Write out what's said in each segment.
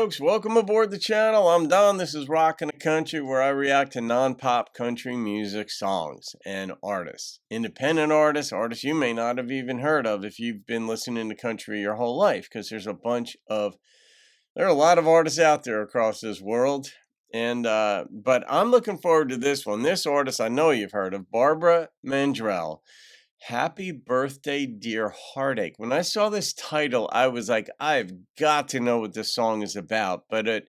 folks, welcome aboard the channel. I'm Don. This is Rockin' the Country, where I react to non-pop country music songs and artists. Independent artists you may not have even heard of if you've been listening to country your whole life, because there are a lot of artists out there across this world. And but I'm looking forward to this one. This artist I know you've heard of, Barbara Mandrell. Happy Birthday, Dear Heartache. When I saw this title, I was like, I've got to know what this song is about. But it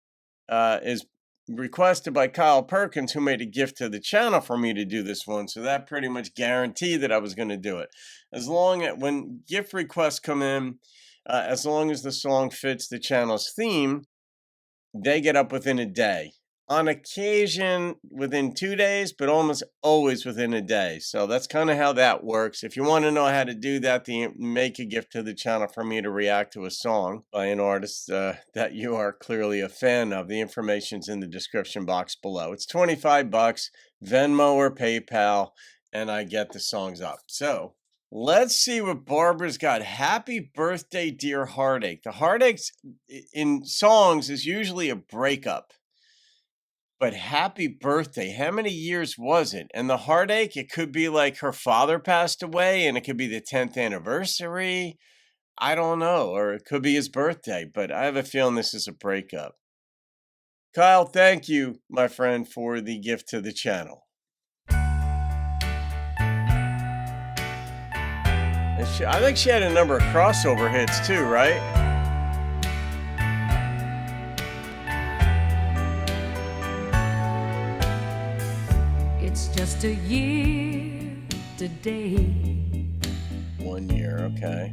is requested by Kyle Perkins, who made a gift to the channel for me to do this one. So that pretty much guaranteed that I was going to do it. When gift requests come in, as long as the song fits the channel's theme, they get up within a day. On occasion, within 2 days, but almost always within a day. So that's kind of how that works. If you want to know how to do that, make a gift to the channel for me to react to a song by an artist that you are clearly a fan of. The information's in the description box below. It's $25, Venmo or PayPal, and I get the songs up. So let's see what Barbara's got. Happy Birthday, Dear Heartache. The heartaches in songs is usually a breakup. But happy birthday, how many years was it? And the heartache, it could be like her father passed away and it could be the 10th anniversary. I don't know. Or it could be his birthday, but I have a feeling this is a breakup. Kyle, thank you, my friend, for the gift to the channel. I think she had a number of crossover hits too, right? It's just a year today. 1 year, okay.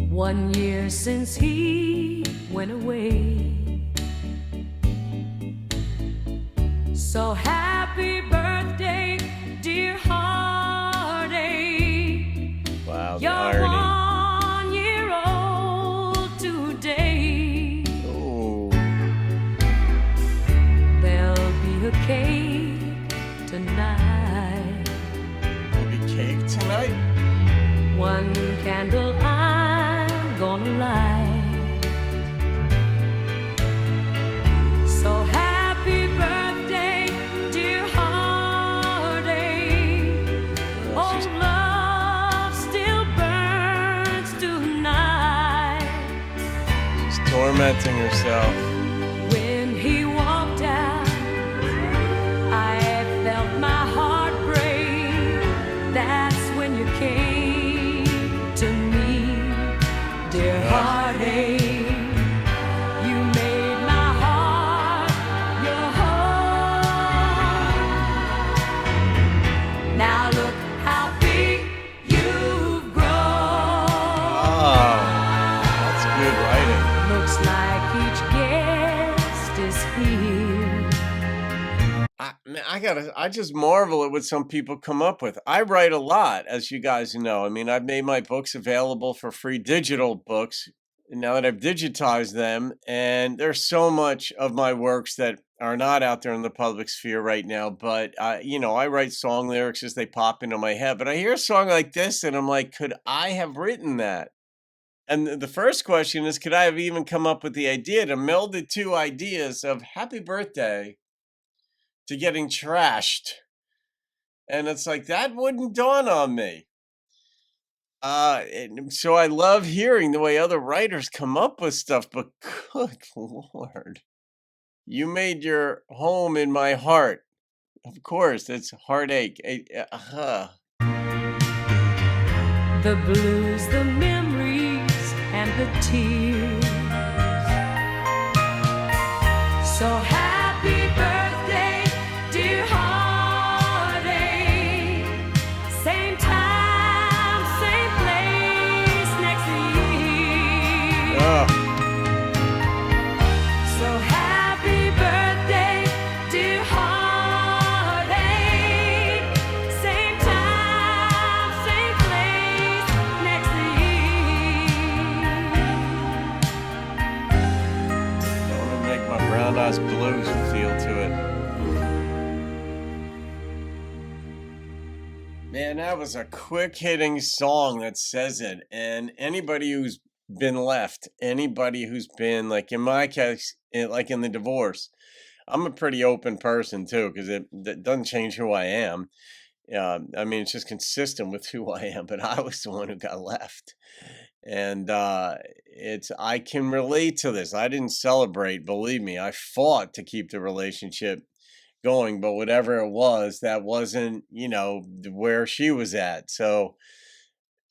1 year since he went away. So happy birthday, dear heartache. Wow, the You're irony. 1 year old today. Ooh. There'll be a cake tonight. Maybe cake tonight? One candle I'm gonna light. So happy birthday, dear heartache. Oh, love still burns tonight. She's tormenting herself. When he walked out, I felt my heart break. That's when you came to me, dear heartache. You made my heart your home. Now look how big you've grown. Oh, that's good writing. Looks like each guest is here. I just marvel at what some people come up with. I write a lot, as you guys know. I mean, I've made my books available for free digital books now that I've digitized them. And there's so much of my works that are not out there in the public sphere right now. But, I write song lyrics as they pop into my head. But I hear a song like this and I'm like, could I have written that? And the first question is, could I have even come up with the idea to meld the two ideas of happy birthday to getting trashed? And it's like, that wouldn't dawn on me. So I love hearing the way other writers come up with stuff, but good Lord, you made your home in my heart. Of course, it's heartache. The blues, the memories, and the tears. So happy birthday, dear heartache. Same time, same place next year. So happy birthday, dear heartache. Same time, same place next year. Don't make my brown eyes blues feel to it. Man, that was a quick hitting song that says it. And anybody who's been left, anybody who's been, like in my case, like in the divorce, I'm a pretty open person too, because that doesn't change who I am. I mean, it's just consistent with who I am, but I was the one who got left. And I can relate to this. I didn't celebrate, believe me. I fought to keep the relationship going, but whatever it was, that wasn't, where she was at. So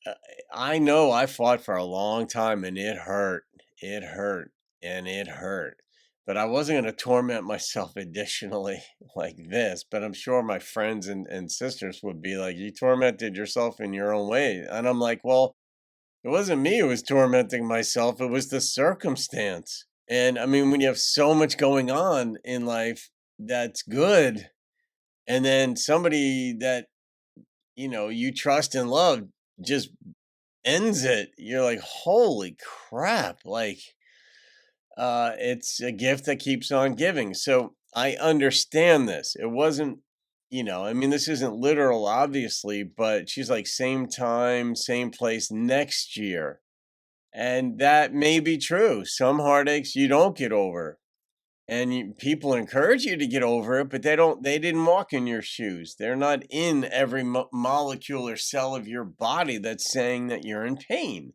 uh, I know I fought for a long time and it hurt. It hurt and it hurt. But I wasn't going to torment myself additionally like this. But I'm sure my friends and sisters would be like, you tormented yourself in your own way. And I'm like, well, it wasn't me who was tormenting myself, it was the circumstance. And I mean, when you have so much going on in life that's good, and then somebody that, you trust and love just ends it, you're like, holy crap. Like, it's a gift that keeps on giving. So I understand this. It wasn't, I mean, this isn't literal, obviously, but she's like, same time, same place next year. And that may be true. Some heartaches you don't get over. And people encourage you to get over it, but they didn't walk in your shoes. They're not in every molecule or cell of your body that's saying that you're in pain.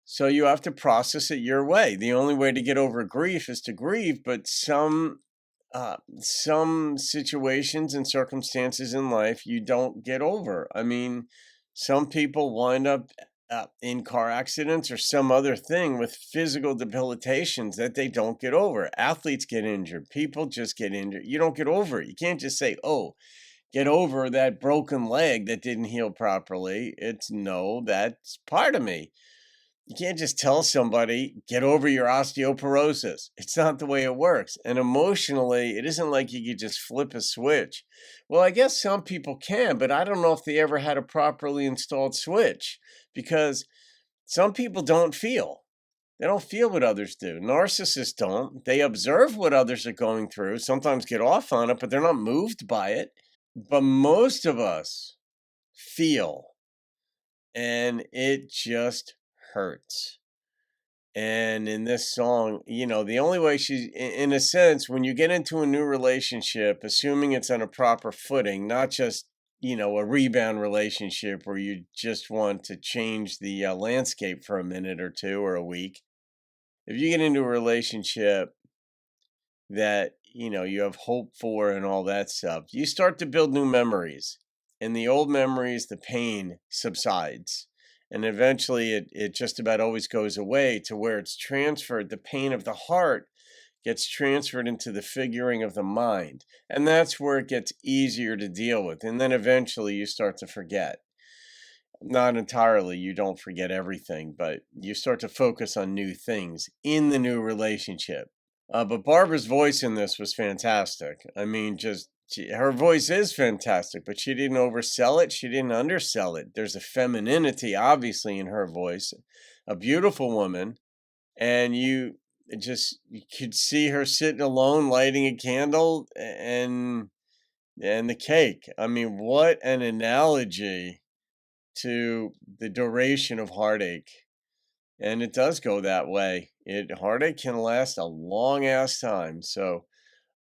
So you have to process it your way. The only way to get over grief is to grieve, but some situations and circumstances in life you don't get over. I mean, some people wind up in car accidents or some other thing with physical debilitations that they don't get over. Athletes get injured. People just get injured. You don't get over it. You can't just say, oh, get over that broken leg that didn't heal properly. No, that's part of me. You can't just tell somebody, get over your osteoporosis. It's not the way it works. And emotionally, it isn't like you could just flip a switch. Well, I guess some people can, but I don't know if they ever had a properly installed switch, because some people don't feel. They don't feel what others do. Narcissists don't. They observe what others are going through, sometimes get off on it, but they're not moved by it. But most of us feel, and it just hurts. And in this song, the only way in a sense, when you get into a new relationship, assuming it's on a proper footing, not just, a rebound relationship where you just want to change the landscape for a minute or two or a week. If you get into a relationship that, you have hope for and all that stuff, you start to build new memories. And the old memories, the pain subsides. And eventually it just about always goes away to where it's transferred. The pain of the heart gets transferred into the figuring of the mind. And that's where it gets easier to deal with. And then eventually you start to forget. Not entirely, you don't forget everything, but you start to focus on new things in the new relationship. But Barbara's voice in this was fantastic. I mean, her voice is fantastic, but she didn't oversell it. She didn't undersell it. There's a femininity, obviously, in her voice. A beautiful woman. And you could see her sitting alone, lighting a candle and the cake. I mean, what an analogy to the duration of heartache. And it does go that way. Heartache can last a long ass time. So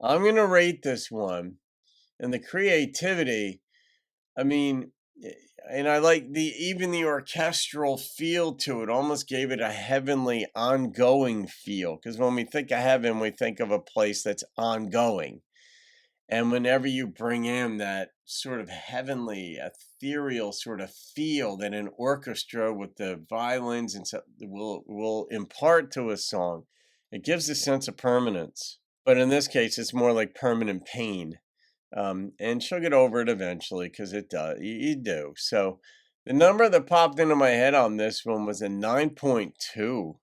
I'm going to rate this one. And the creativity, I mean, and I like even the orchestral feel to it, almost gave it a heavenly ongoing feel. Because when we think of heaven, we think of a place that's ongoing. And whenever you bring in that sort of heavenly, ethereal sort of feel that an orchestra with the violins and stuff will impart to a song, it gives a sense of permanence. But in this case, it's more like permanent pain. And she'll get over it eventually, because it does. You do. So the number that popped into my head on this one was a 9.2.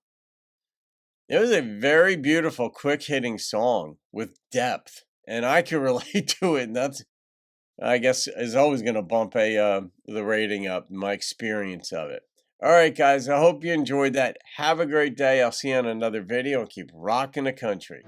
It was a very beautiful, quick hitting song with depth, and I can relate to it. And that's, I guess, is always going to bump the rating up, my experience of it. All right, guys, I hope you enjoyed that. Have a great day. I'll see you on another video, and keep rocking the country.